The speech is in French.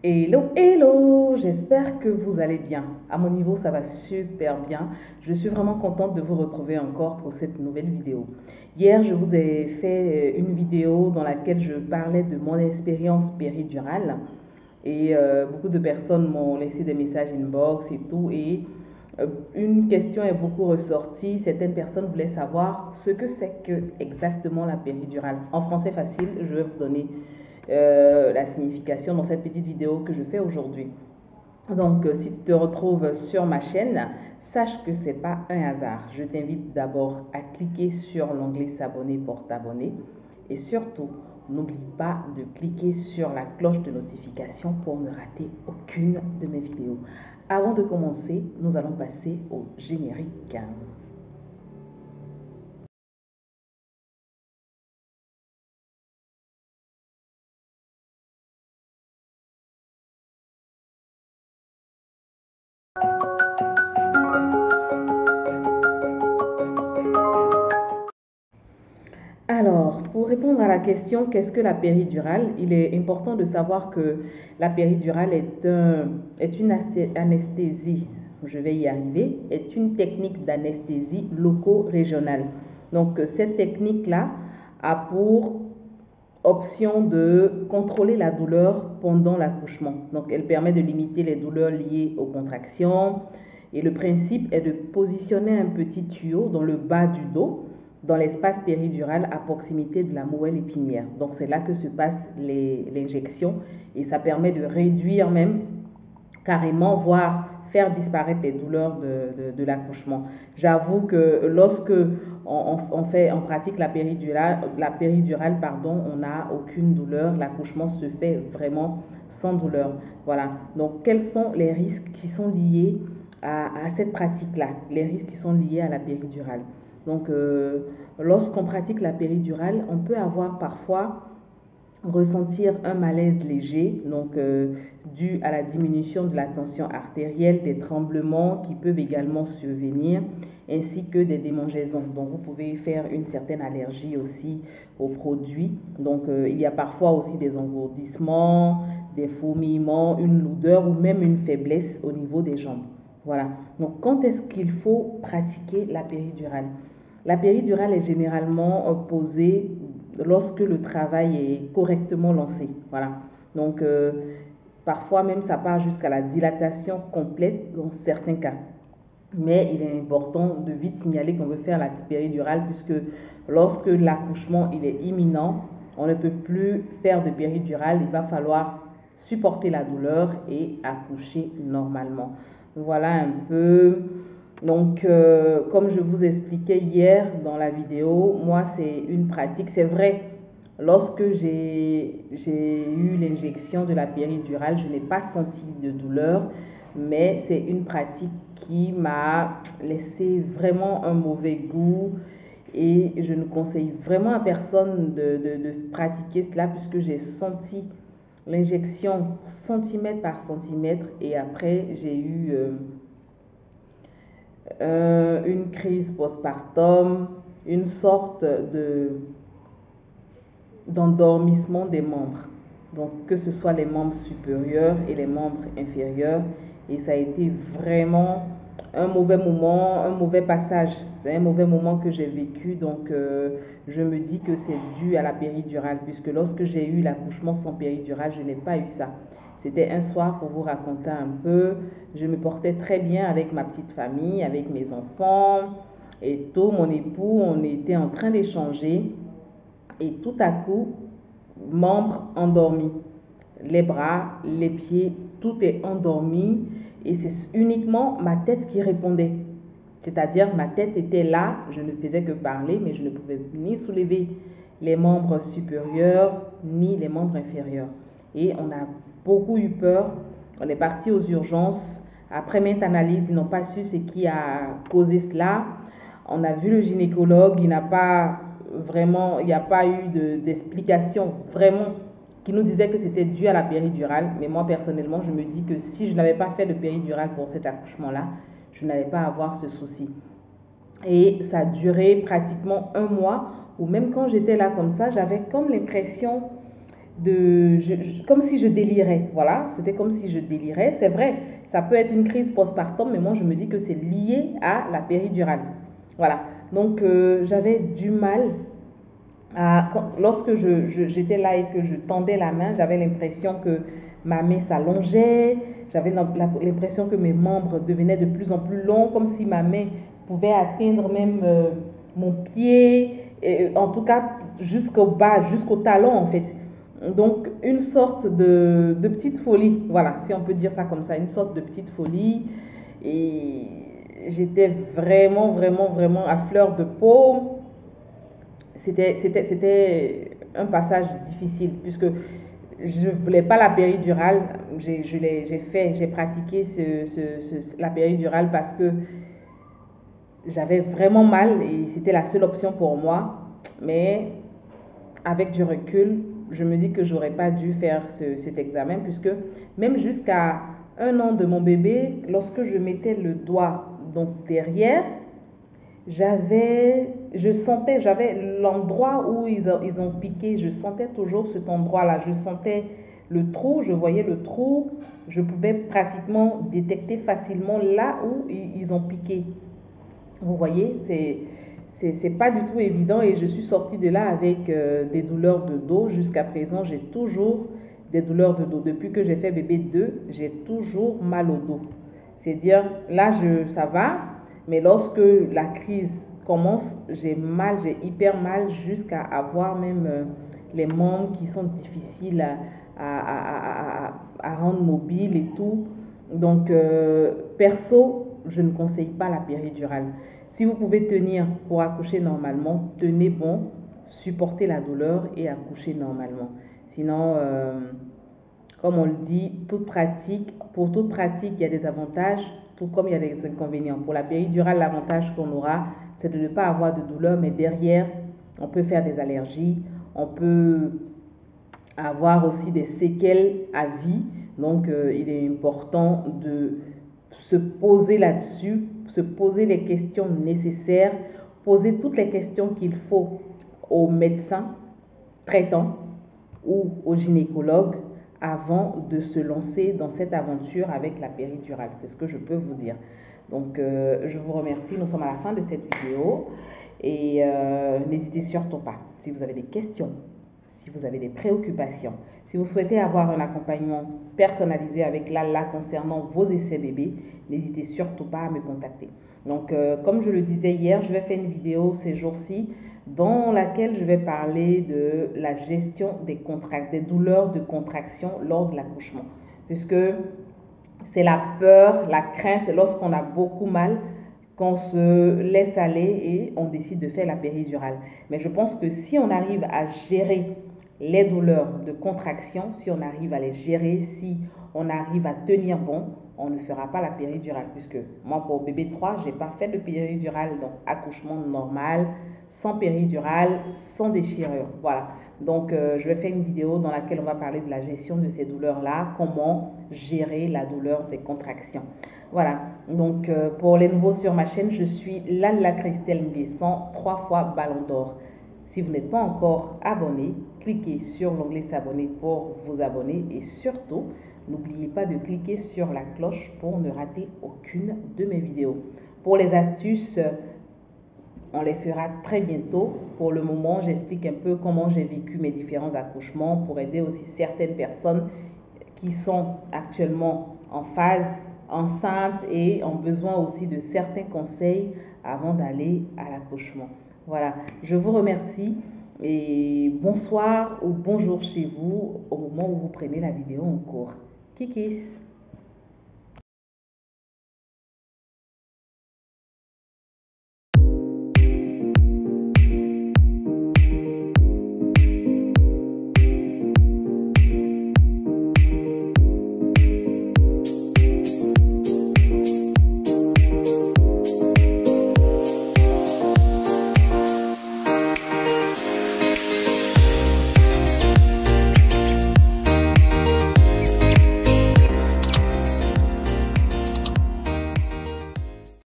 Hello, hello, j'espère que vous allez bien. À mon niveau, ça va super bien. Je suis vraiment contente de vous retrouver encore pour cette nouvelle vidéo. Hier, je vous ai fait une vidéo dans laquelle je parlais de mon expérience péridurale et beaucoup de personnes m'ont laissé des messages inbox et tout et une question est beaucoup ressortie. Certaines personnes voulaient savoir ce que c'est que exactement la péridurale. En français facile, je vais vous donner la signification dans cette petite vidéo que je fais aujourd'hui. Donc, si tu te retrouves sur ma chaîne, sache que ce n'est pas un hasard. Je t'invite d'abord à cliquer sur l'onglet s'abonner pour t'abonner et surtout, n'oublie pas de cliquer sur la cloche de notification pour ne rater aucune de mes vidéos. Avant de commencer, nous allons passer au générique. Alors, pour répondre à la question qu'est-ce que la péridurale, il est important de savoir que la péridurale est une anesthésie, je vais y arriver, est une technique d'anesthésie loco-régionale. Donc, cette technique-là a pour option de contrôler la douleur pendant l'accouchement. Donc, elle permet de limiter les douleurs liées aux contractions. Et le principe est de positionner un petit tuyau dans le bas du dos, dans l'espace péridural à proximité de la moelle épinière. Donc, c'est là que se passe l'injection et ça permet de réduire même carrément, voire faire disparaître les douleurs de l'accouchement. J'avoue que lorsque on pratique la péridurale, pardon, on n'a aucune douleur. L'accouchement se fait vraiment sans douleur. Voilà. Donc, quels sont les risques qui sont liés à cette pratique-là, les risques qui sont liés à la péridurale? Donc, lorsqu'on pratique la péridurale, on peut avoir parfois ressentir un malaise léger, donc dû à la diminution de la tension artérielle, des tremblements qui peuvent également survenir, ainsi que des démangeaisons. Donc vous pouvez faire une certaine allergie aussi aux produits. Donc il y a parfois aussi des engourdissements, des fourmillements, une lourdeur ou même une faiblesse au niveau des jambes. Voilà. Donc quand est-ce qu'il faut pratiquer la péridurale? La péridurale est généralement posée lorsque le travail est correctement lancé. Voilà. Donc, parfois même, ça part jusqu'à la dilatation complète dans certains cas. Mais il est important de vite signaler qu'on veut faire la péridurale puisque lorsque l'accouchement il est imminent, on ne peut plus faire de péridurale. Il va falloir supporter la douleur et accoucher normalement. Voilà un peu. Donc, comme je vous expliquais hier dans la vidéo, moi, c'est une pratique. C'est vrai, lorsque j'ai eu l'injection de la péridurale, je n'ai pas senti de douleur, mais c'est une pratique qui m'a laissé vraiment un mauvais goût et je ne conseille vraiment à personne de pratiquer cela puisque j'ai senti l'injection centimètre par centimètre et après, j'ai eu une crise postpartum, une sorte d'endormissement des membres. Donc, que ce soit les membres supérieurs et les membres inférieurs. Et ça a été vraiment un mauvais moment, un mauvais passage. C'est un mauvais moment que j'ai vécu. Donc, je me dis que c'est dû à la péridurale. Puisque lorsque j'ai eu l'accouchement sans péridurale, je n'ai pas eu ça. C'était un soir pour vous raconter un peu. Je me portais très bien avec ma petite famille, avec mes enfants et tout. Mon époux, on était en train d'échanger. Et tout à coup, membres endormis. Les bras, les pieds, tout est endormi. Et c'est uniquement ma tête qui répondait. C'est-à-dire, ma tête était là, je ne faisais que parler, mais je ne pouvais ni soulever les membres supérieurs, ni les membres inférieurs. Et on a beaucoup eu peur. On est parti aux urgences. Après maintes analyses, ils n'ont pas su ce qui a causé cela. On a vu le gynécologue, il n'y a pas eu d'explication vraiment qui nous disait que c'était dû à la péridurale. Mais moi, personnellement, je me dis que si je n'avais pas fait de péridurale pour cet accouchement-là, je n'allais pas avoir ce souci. Et ça a duré pratiquement un mois, ou même quand j'étais là comme ça, j'avais comme l'impression comme si je délirais. Voilà, c'était comme si je délirais. C'est vrai, ça peut être une crise postpartum, mais moi je me dis que c'est lié à la péridurale. Voilà, donc j'avais du mal lorsque j'étais là et que je tendais la main, j'avais l'impression que ma main s'allongeait, j'avais l'impression que mes membres devenaient de plus en plus longs, comme si ma main pouvait atteindre même mon pied, et, en tout cas jusqu'au bas, jusqu'au talon en fait. Donc une sorte de petite folie, voilà, si on peut dire ça comme ça, une sorte de petite folie. Et j'étais vraiment, vraiment, vraiment à fleur de peau. C'était un passage difficile puisque je ne voulais pas la péridurale. J'ai pratiqué la péridurale parce que j'avais vraiment mal et c'était la seule option pour moi. Mais avec du recul, je me dis que j'aurais pas dû faire cet examen puisque même jusqu'à 1 an de mon bébé, lorsque je mettais le doigt donc derrière, j'avais l'endroit où ils ont piqué, je sentais toujours cet endroit-là, je sentais le trou, je voyais le trou, je pouvais pratiquement détecter facilement là où ils ont piqué. Vous voyez, c'est pas du tout évident et je suis sortie de là avec des douleurs de dos. Jusqu'à présent, j'ai toujours des douleurs de dos. Depuis que j'ai fait bébé 2, j'ai toujours mal au dos. C'est-à-dire, là, ça va, mais lorsque la crise commence, j'ai hyper mal jusqu'à avoir même les membres qui sont difficiles à rendre mobiles et tout. Donc, perso, je ne conseille pas la péridurale. Si vous pouvez tenir pour accoucher normalement, tenez bon, supportez la douleur et accouchez normalement. Sinon, comme on le dit, pour toute pratique, il y a des avantages, tout comme il y a des inconvénients. Pour la péridurale, l'avantage qu'on aura, c'est de ne pas avoir de douleur, mais derrière, on peut faire des allergies, on peut avoir aussi des séquelles à vie. Donc, il est important de se poser là-dessus, se poser les questions nécessaires, poser toutes les questions qu'il faut au médecin traitant ou au gynécologue avant de se lancer dans cette aventure avec la péridurale. C'est ce que je peux vous dire. Donc, je vous remercie. Nous sommes à la fin de cette vidéo et n'hésitez surtout pas, si vous avez des questions, si vous avez des préoccupations, si vous souhaitez avoir un accompagnement personnalisé avec Lala concernant vos essais bébés, n'hésitez surtout pas à me contacter. Donc, comme je le disais hier, je vais faire une vidéo ces jours-ci dans laquelle je vais parler de la gestion des douleurs de contraction lors de l'accouchement. Puisque c'est la peur, la crainte, lorsqu'on a beaucoup mal, qu'on se laisse aller et on décide de faire la péridurale. Mais je pense que si on arrive à gérer les douleurs de contraction, si on arrive à les gérer, si on arrive à tenir bon, on ne fera pas la péridurale. Puisque moi, pour bébé 3, je n'ai pas fait de péridurale, donc accouchement normal, sans péridurale, sans déchirure. Voilà. Donc, je vais faire une vidéo dans laquelle on va parler de la gestion de ces douleurs-là, comment gérer la douleur des contractions. Voilà, donc pour les nouveaux sur ma chaîne, je suis Lala Christelle Nguessan, 3 fois Ballon d'Or. Si vous n'êtes pas encore abonné, cliquez sur l'onglet s'abonner pour vous abonner et surtout, n'oubliez pas de cliquer sur la cloche pour ne rater aucune de mes vidéos. Pour les astuces, on les fera très bientôt. Pour le moment, j'explique un peu comment j'ai vécu mes différents accouchements pour aider aussi certaines personnes qui sont actuellement en phase enceintes et ont besoin aussi de certains conseils avant d'aller à l'accouchement. Voilà, je vous remercie et bonsoir ou bonjour chez vous au moment où vous prenez la vidéo en cours. Kikis!